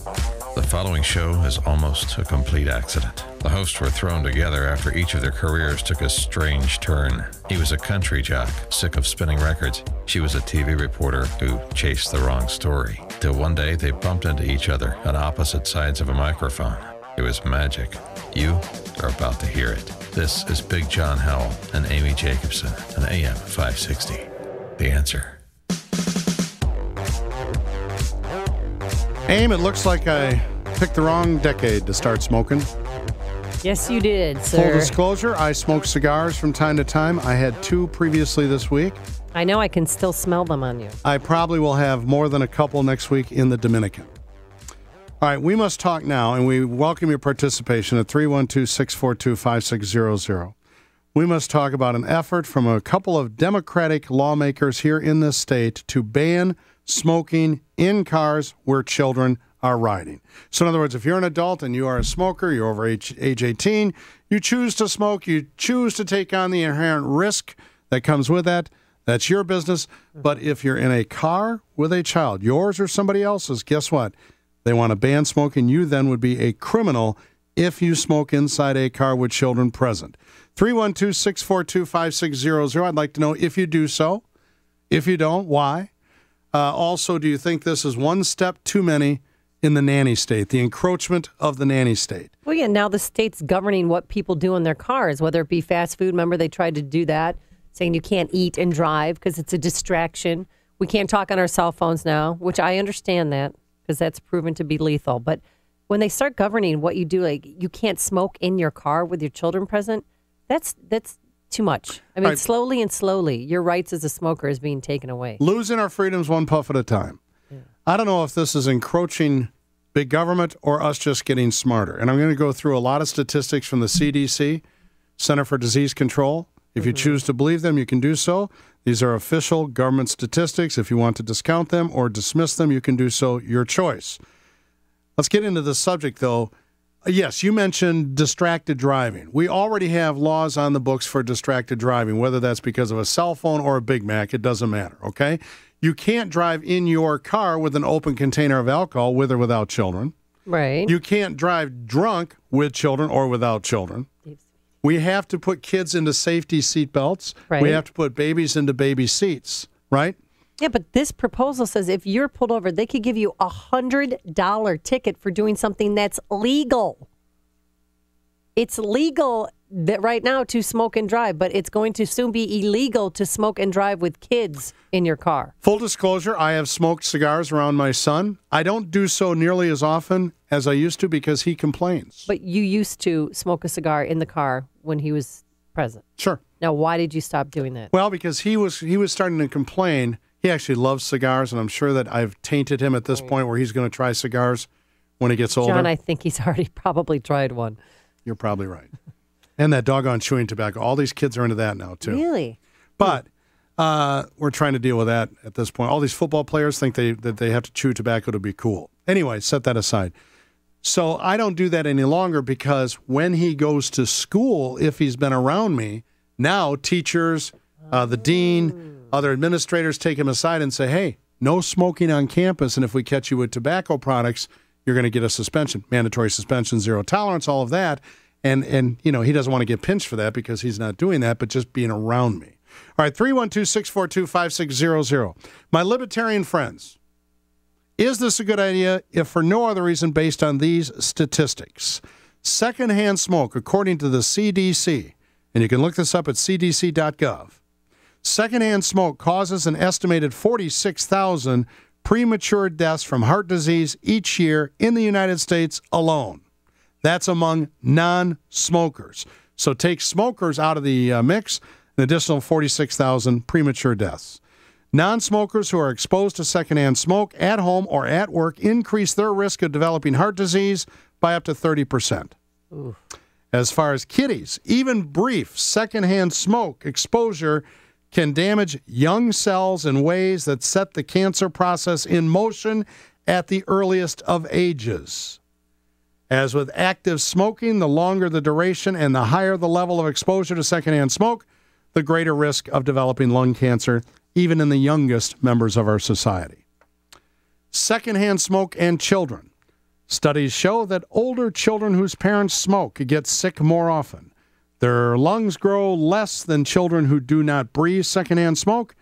The following show is almost a complete accident. The hosts were thrown together after each of their careers took a strange turn. He was a country jock, sick of spinning records. She was a TV reporter who chased the wrong story. Till one day they bumped into each other on opposite sides of a microphone. It was magic. You are about to hear it. This is Big John Howell and Amy Jacobson on AM 560. The Answer. Aim, it looks like I picked the wrong decade to start smoking. Yes, you did, sir. Full disclosure, I smoke cigars from time to time. I had 2 previously this week. I know I can still smell them on you. I probably will have more than a couple next week in the Dominican. All right, we must talk now, and we welcome your participation at 312-642-5600. We must talk about an effort from a couple of Democratic lawmakers here in this state to ban smoking in cars where children are riding. So in other words, if you're an adult and you are a smoker, you're over age 18, you choose to smoke, you choose to take on the inherent risk that comes with that, that's your business. But if you're in a car with a child, yours or somebody else's, guess what? They want to ban smoking. You then would be a criminal if you smoke inside a car with children present. 312-642-5600. I'd like to know if you do so. If you don't, why? Also, do you think this is one step too many in the nanny state, the encroachment of the nanny state? Well, yeah, now the state's governing what people do in their cars, whether it be fast food. Remember, they tried to do that, saying you can't eat and drive because it's a distraction. We can't talk on our cell phones now, which I understand that because that's proven to be lethal. But when they start governing what you do, like you can't smoke in your car with your children present, that's too much. I mean, right. Slowly and slowly, your rights as a smoker is being taken away. Losing our freedoms one puff at a time. Yeah. I don't know if this is encroaching big government or us just getting smarter. And I'm going to go through a lot of statistics from the CDC, Center for Disease Control. If you choose to believe them, you can do so. These are official government statistics. If you want to discount them or dismiss them, you can do so, your choice. Let's get into the subject, though. Yes, you mentioned distracted driving. We already have laws on the books for distracted driving, whether that's because of a cell phone or a Big Mac, it doesn't matter, okay? You can't drive in your car with an open container of alcohol, with or without children. Right. You can't drive drunk with children or without children. We have to put kids into safety seat belts. Right. We have to put babies into baby seats, right? Yeah, but this proposal says if you're pulled over, they could give you a $100 ticket for doing something that's legal. It's legal right now to smoke and drive, but it's going to soon be illegal to smoke and drive with kids in your car. Full disclosure, I have smoked cigars around my son. I don't do so nearly as often as I used to because he complains. But you used to smoke a cigar in the car when he was present. Sure. Now, why did you stop doing that? Well, because he was starting to complain. He actually loves cigars, and I'm sure that I've tainted him at this point where he's going to try cigars when he gets older. John, I think he's already probably tried one. You're probably right. And that doggone chewing tobacco. All these kids are into that now, too. Really? But we're trying to deal with that at this point. All these football players think that they have to chew tobacco to be cool. Anyway, set that aside. So I don't do that any longer because when he goes to school, if he's been around me, now teachers, the dean, other administrators take him aside and say, hey, no smoking on campus, and if we catch you with tobacco products, you're going to get a suspension, mandatory suspension, zero tolerance, all of that. And you know, he doesn't want to get pinched for that because he's not doing that, but just being around me. All right, 312-642-5600. My libertarian friends, is this a good idea if for no other reason based on these statistics? Secondhand smoke, according to the CDC, and you can look this up at cdc.gov, secondhand smoke causes an estimated 46,000 premature deaths from heart disease each year in the United States alone. That's among non-smokers. So take smokers out of the mix, an additional 46,000 premature deaths. Non-smokers who are exposed to secondhand smoke at home or at work increase their risk of developing heart disease by up to 30%. Ooh. As far as kiddies, even brief secondhand smoke exposure can damage young cells in ways that set the cancer process in motion at the earliest of ages. As with active smoking, the longer the duration and the higher the level of exposure to secondhand smoke, the greater risk of developing lung cancer, even in the youngest members of our society. Secondhand smoke and children. Studies show that older children whose parents smoke get sick more often. Their lungs grow less than children who do not breathe secondhand smoke,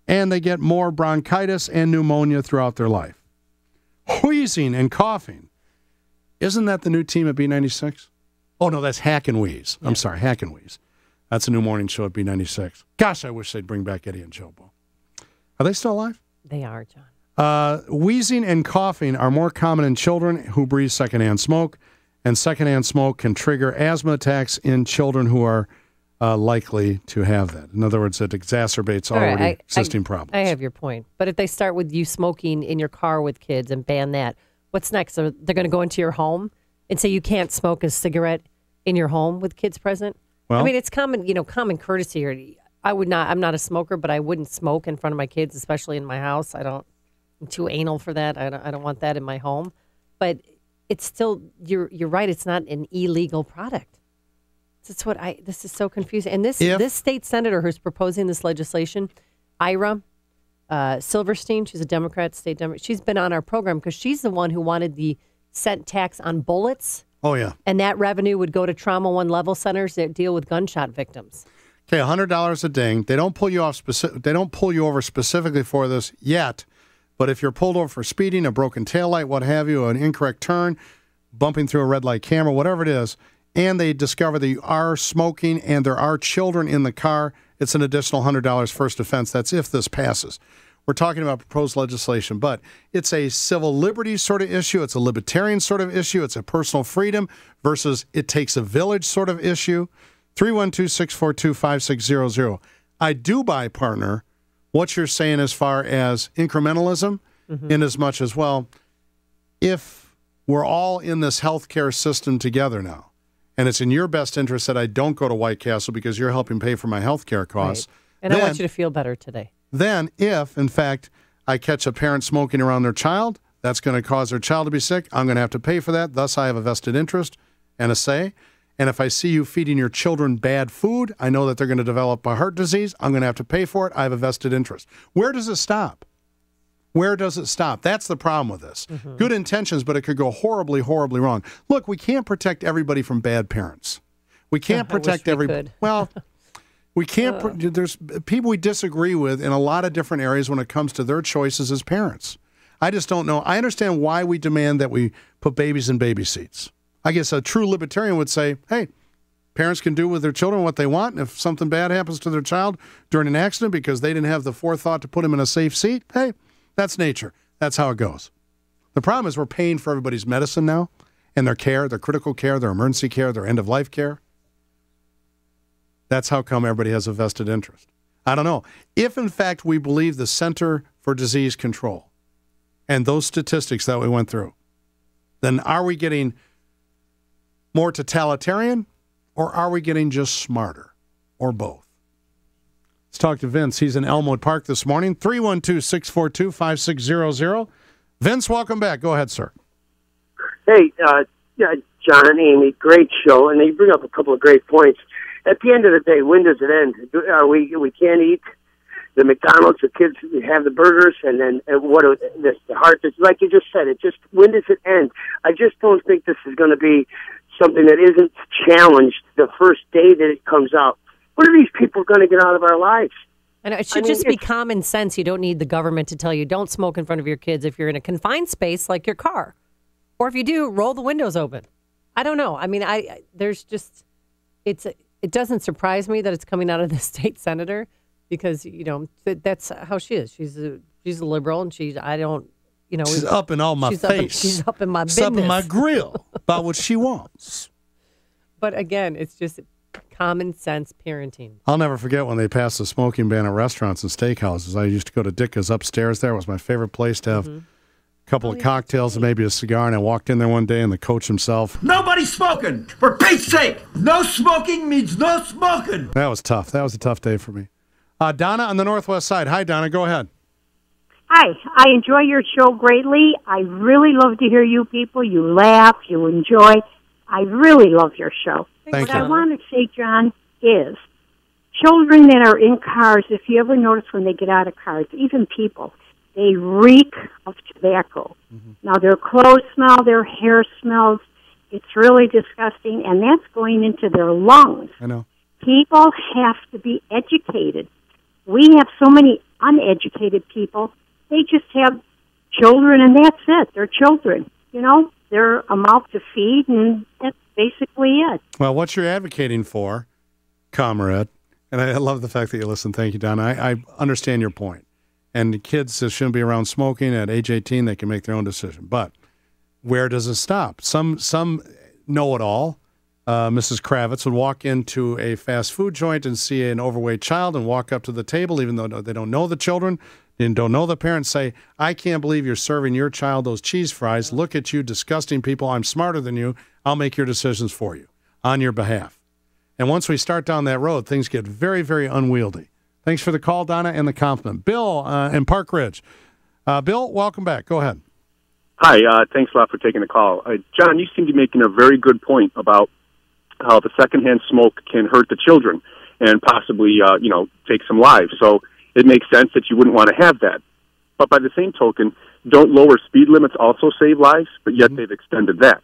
and they get more bronchitis and pneumonia throughout their life. Wheezing and coughing. Isn't that the new team at B96? Oh, no, that's Hack and Wheeze. I'm sorry, Hack and Wheeze. That's a new morning show at B96. Gosh, I wish they'd bring back Eddie and Jobo. Are they still alive? They are, John. Wheezing and coughing are more common in children who breathe secondhand smoke, and secondhand smoke can trigger asthma attacks in children who are likely to have that. In other words, it exacerbates already existing problems. I have your point. But if they start with you smoking in your car with kids and ban that, what's next? They're going to go into your home and say you can't smoke a cigarette in your home with kids present? Well, I mean, it's common courtesy here. I'm not a smoker, but I wouldn't smoke in front of my kids, especially in my house. I'm too anal for that. I don't want that in my home. But it's still, you're right, it's not an illegal product. This is so confusing. And this state senator who's proposing this legislation, Ira Silverstein, she's a Democrat, state Democrat. She's been on our program because she's the one who wanted the cent tax on bullets. Oh, yeah. And that revenue would go to Trauma One level centers that deal with gunshot victims. Okay, $100 a ding. They don't pull you over specifically for this yet, but if you're pulled over for speeding, a broken taillight, what have you, an incorrect turn, bumping through a red light camera, whatever it is, and they discover that you are smoking and there are children in the car, it's an additional $100 first offense. That's if this passes. We're talking about proposed legislation, but it's a civil liberties sort of issue. It's a libertarian sort of issue. It's a personal freedom versus it takes a village sort of issue. 312-642-5600. I do buy, partner, what you're saying as far as incrementalism, in as much as, well, if we're all in this healthcare system together now, and it's in your best interest that I don't go to White Castle because you're helping pay for my healthcare costs. Right. And I want you to feel better today. Then if, in fact, I catch a parent smoking around their child, that's going to cause their child to be sick. I'm going to have to pay for that. Thus, I have a vested interest and a say. And if I see you feeding your children bad food, I know that they're going to develop a heart disease. I'm going to have to pay for it. I have a vested interest. Where does it stop? Where does it stop? That's the problem with this. Good intentions, but it could go horribly, horribly wrong. Look, we can't protect everybody from bad parents. We can't protect everybody. Well, we can't. There's people we disagree with in a lot of different areas when it comes to their choices as parents. I just don't know. I understand why we demand that we put babies in baby seats. I guess a true libertarian would say, hey, parents can do with their children what they want. And if something bad happens to their child during an accident because they didn't have the forethought to put them in a safe seat, hey, that's nature. That's how it goes. The problem is we're paying for everybody's medicine now and their care, their critical care, their emergency care, their end-of-life care. That's how come everybody has a vested interest. I don't know. If, in fact, we believe the Center for Disease Control and those statistics that we went through, then are we getting more totalitarian or are we getting just smarter or both? Let's talk to Vince. He's in Elmwood Park this morning. 312-642-5600. Vince, welcome back. Go ahead, sir. Hey, John and Amy, great show, and you bring up a couple of great points. At the end of the day, when does it end? We can't eat the McDonald's, the kids have the burgers, and then the heart. Like you just said, when does it end? I just don't think this is going to be something that isn't challenged the first day that it comes out. What are these people going to get out of our lives? And it should just be common sense. You don't need the government to tell you don't smoke in front of your kids if you're in a confined space like your car. Or if you do, roll the windows open. I don't know. I mean, it doesn't surprise me that it's coming out of the state senator because, that's how she is. She's a liberal and she's up in all my face. She's up in my business. She's up in my grill about what she wants. But again, it's just common sense parenting. I'll never forget when they passed the smoking ban at restaurants and steakhouses. I used to go to Dicka's upstairs there. It was my favorite place to have a couple of cocktails and maybe a cigar. And I walked in there one day and the coach himself. Nobody's smoking! For Pete's sake! No smoking means no smoking! That was tough. That was a tough day for me. Donna on the Northwest side. Hi, Donna. Go ahead. Hi. I enjoy your show greatly. I really love to hear you people. You laugh. You enjoy. I really love your show. Thank what you. I want to say, John, is children that are in cars, if you ever notice when they get out of cars, even people, They reek of tobacco. Mm-hmm. Now, their clothes smell, their hair smells. It's really disgusting, and that's going into their lungs. I know. People have to be educated. We have so many uneducated people. They just have children, and that's it. They're children. You know, they're a mouth to feed, and that's basically it. Well, what you're advocating for, comrade, and I love the fact that you listen. Thank you, Don. I understand your point. And kids shouldn't be around smoking. At age 18, they can make their own decision. But where does it stop? Some know-it-all, Mrs. Kravitz, would walk into a fast food joint and see an overweight child and walk up to the table, even though they don't know the children and don't know the parents, say, I can't believe you're serving your child those cheese fries. Look at you, disgusting people. I'm smarter than you. I'll make your decisions for you on your behalf. And once we start down that road, things get very, very unwieldy. Thanks for the call, Donna, and the compliment. Bill in Park Ridge. Bill, welcome back. Go ahead. Hi, thanks a lot for taking the call. John, you seem to be making a very good point about how the secondhand smoke can hurt the children and possibly, take some lives. So it makes sense that you wouldn't want to have that. But by the same token, don't lower speed limits also save lives, but yet they've extended that.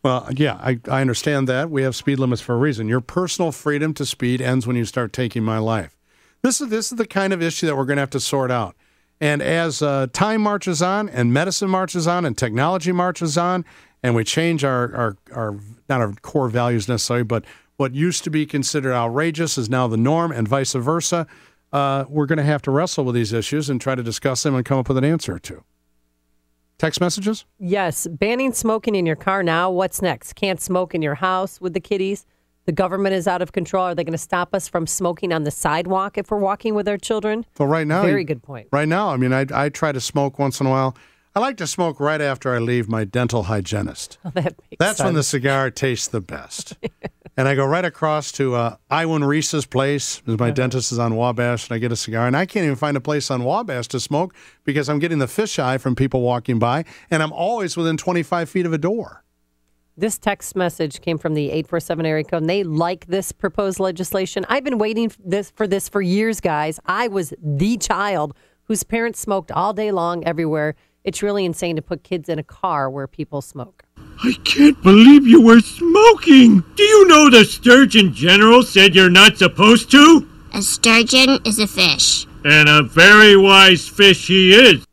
Well, yeah, I understand that. We have speed limits for a reason. Your personal freedom to speed ends when you start taking my life. This is the kind of issue that we're going to have to sort out. And as time marches on and medicine marches on and technology marches on and we change our not our core values necessarily, but what used to be considered outrageous is now the norm and vice versa, we're going to have to wrestle with these issues and try to discuss them and come up with an answer or two. Text messages? Yes. Banning smoking in your car now. What's next? Can't smoke in your house with the kiddies. The government is out of control. Are they going to stop us from smoking on the sidewalk if we're walking with our children? Well, right now. Very good point. Right now, I mean, I try to smoke once in a while. I like to smoke right after I leave my dental hygienist. Oh, that makes That's sense. when the cigar tastes the best. And I go right across to Iwan Reese's place. My dentist is on Wabash, and I get a cigar. And I can't even find a place on Wabash to smoke because I'm getting the fisheye from people walking by, and I'm always within 25 feet of a door. This text message came from the 847 area code, and they like this proposed legislation. I've been waiting for this for years, guys. I was the child whose parents smoked all day long everywhere. It's really insane to put kids in a car where people smoke. I can't believe you were smoking. Do you know the Sturgeon General said you're not supposed to? A sturgeon is a fish. And a very wise fish he is.